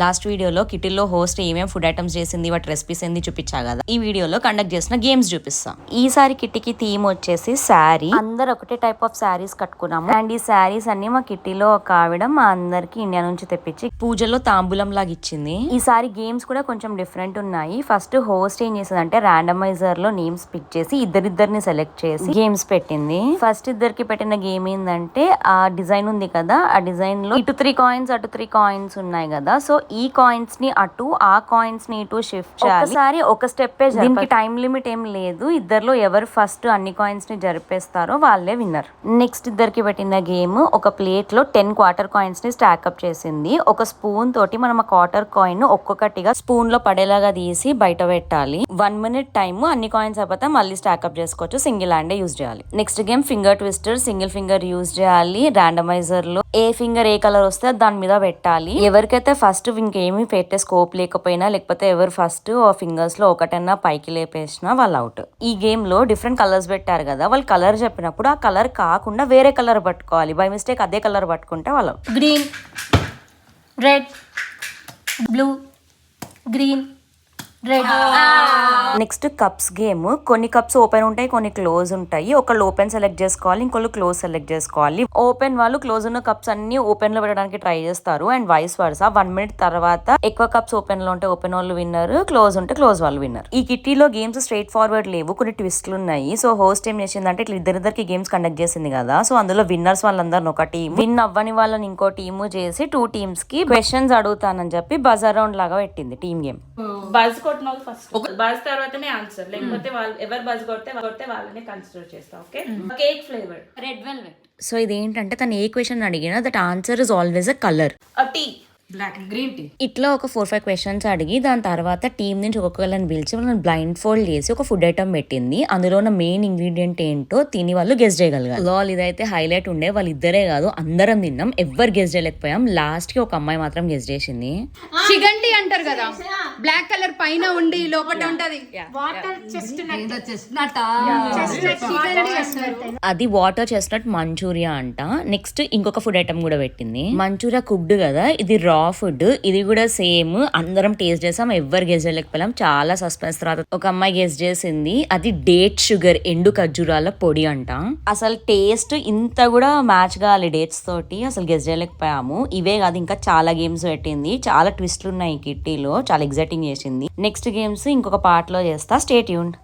Last వీడియోలో కిటిల్లో host ఏమేమి food items చేసింది, వాటి రెసిపీస్ ఏంది చూపించా కదా. ఈ వీడియోలో కండక్ట్ చేసిన గేమ్స్ చూపిస్తా. ఈసారి కిట్టికి థీమ్ వచ్చేసి శారీ. అందరు ఒకటే టైప్ ఆఫ్ శారీస్ కట్టుకున్నాము. అండ్ ఈ శారీస్ అన్ని మా కిట్టిలో ఒక ఆవిడ మా అందరికి ఇండియా నుంచి తెప్పించి పూజలో తాంబూలం లాగా ఇచ్చింది. ఈసారి గేమ్స్ కూడా కొంచెం డిఫరెంట్ ఉన్నాయి. ఫస్ట్ హోస్ట్ ఏం చేసింది అంటే ర్యాండమైజర్ లో నేమ్స్ పిక్ చేసి ఇద్దరిద్దరిని సెలెక్ట్ చేసి గేమ్స్ పెట్టింది. ఫస్ట్ ఇద్దరికి పెట్టిన గేమ్ ఏంటంటే ఆ డిజైన్ ఉంది కదా, ఆ డిజైన్ లో ఇటు 3 కాయిన్స్ అటు 3 కాయిన్స్ ఉన్నాయి కదా. సో ఈ కాయిన్స్ ని అటు, ఆ కాయిన్స్ ని ఇటు షిఫ్ట్ చేయాలి. ఒకసారి ఒక స్టెప్. దీనికి టైం లిమిట్ ఏం లేదు. ఇద్దరులో ఎవరు ఫస్ట్ అన్ని కాయిన్స్ ని జరిపేస్తారో వాళ్ళే విన్నర్. నెక్స్ట్ ఇద్దరికి పెట్టిన గేమ్ ఒక ప్లేట్ లో 10 క్వార్టర్ కాయిన్స్ ని స్టాక్అప్ చేసింది. ఒక స్పూన్ తోటి మనం ఆ క్వార్టర్ కాయిన్ ఒక్కొక్కటిగా స్పూన్ లో పడేలాగా తీసి బయట పెట్టాలి. 1 minute టైమ్. అన్ని కాయిన్స్ అయిపోతే మళ్ళీ స్టాక్అప్ చేసుకోవచ్చు. సింగిల్ హ్యాండ్ యూజ్ చేయాలి. Next game finger twister. Single finger use చేయాలి. ర్యాండమైజర్ లో ఏ ఫింగర్ ఏ కలర్ వస్తే దాని మీద పెట్టాలి. ఎవరికైతే ఫస్ట్ ఇంకేమి పెట్టే స్కోప్ లేకపోయినా, లేకపోతే ఎవరు ఫస్ట్ ఆ ఫింగర్స్ లో ఒకటన్నా పైకి లేపేసినా వాళ్ళు అవుట్. ఈ గేమ్ లో డిఫరెంట్ కలర్స్ పెట్టారు కదా, వాళ్ళు కలర్ చెప్పినప్పుడు ఆ కలర్ కాకుండా వేరే కలర్ పట్టుకోవాలి. బై మిస్టేక్ అదే కలర్ పట్టుకుంటే వాళ్ళు green, red, blue, green, red. Next cups game. కొన్ని కప్స్ ఓపెన్ ఉంటాయి, కొన్ని క్లోజ్ ఉంటాయి. ఒకళ్ళు ఓపెన్ సెలెక్ట్ చేసుకోవాలి, ఇంకొకళ్ళు క్లోజ్ సెలెక్ట్ చేసుకోవాలి. ఓపెన్ వాళ్ళు క్లోజ్ ఉన్న కప్స్ అన్ని ఓపెన్ లో పెట్టడానికి ట్రై చేస్తారు అండ్ వైస్ వర్సా. 1 minute తర్వాత ఎక్కువ కప్స్ ఓపెన్ లో ఉంటే ఓపెన్ వాళ్ళు విన్నర్, క్లోజ్ ఉంటే క్లోజ్ వాళ్ళు విన్నర్. ఈ కిట్టీలో గేమ్స్ స్ట్రైట్ ఫార్వర్డ్ లేవు, కొన్ని ట్విస్ట్లు ఉన్నాయి. సో హోస్ట్ ఏం చేసిందంటే ఇట్లా ఇద్దరికి గేమ్స్ కండక్ట్ చేసింది కదా. సో అందులో విన్నర్స్ వాళ్ళందరిని ఒక టీం, విన్ అవ్వని వాళ్ళని ఇంకో టీము చేసి 2 teams కి క్వశ్చన్స్ అడుగుతానని చెప్పి బజర్ రౌండ్ లాగా పెట్టింది టీమ్ గేమ్. బజ్ కొట్టిన వాళ్ళు ఫస్ట్, బజ్ తర్వాతనే ఆన్సర్. లేకపోతే వాళ్ళు ఎవరు బజ్ కొడితే వాళ్ళని కన్సిడర్ చేస్తాం. Okay. Cake flavour red velvet. So ఇదేంటంటే తను ఏ క్వశ్చన్ అడిగినా that answer is always a colour. Tea, black, green tea. ఇట్లా ఒక 4-5 క్వశ్చన్స్ అడిగి దాని తర్వాత టీం నుంచి ఒక్కొక్కరిని పిలిచి వాళ్ళని బ్లైండ్ ఫోల్డ్ చేసి ఒక ఫుడ్ ఐటమ్ పెట్టింది. అందులో ఉన్న మెయిన్ ఇంగ్రీడియంట్ ఏంటో తిని వాళ్ళు గెస్ చేయగలిగారు. లాల్ ఇదైతే హైలైట్ ఉండే. వాళ్ళు ఇద్దరే కాదు అందరం తిన్నాం, ఎవ్వరు గెస్ చేయలేకపోయాం. లాస్ట్ కి ఒక అమ్మాయి మాత్రం గెస్ చేసింది. షిగండి అంటారు కదా, బ్లాక్ కలర్ పైన ఉండి లోపల ఉంటది. అది వాటర్ చెస్ట్నట్ మంచూరియా అంట. నెక్స్ట్ ఇంకొక ఫుడ్ ఐటమ్ కూడా పెట్టింది. మంచూరియా కుక్డ్ కదా, ఇది రా ఫుడ్. ఇది కూడా సేమ్. అందరం టేస్ట్ చేసాం, ఎవ్వరు గెస్ చేయలేకపోయాం. చాలా సస్పెన్స్. తర్వాత ఒక అమ్మాయి గెస్ చేసింది, అది డేట్ షుగర్, ఎండు ఖర్జూరాల పొడి అంట. అసలు టేస్ట్ ఇంత కూడా మ్యాచ్ కావాలి డేట్స్ తోటి. అసలు గెస్ చేయలేకపోయాము. ఇవే కాదు ఇంకా చాలా గేమ్స్ పెట్టింది. చాలా ట్విస్ట్లు ఉన్నాయి కిట్టీలో, చాలా ఎగ్జైటింగ్ చేసింది. నెక్స్ట్ గేమ్స్ ఇంకొక పార్ట్ లో చేస్తా. Stay tuned.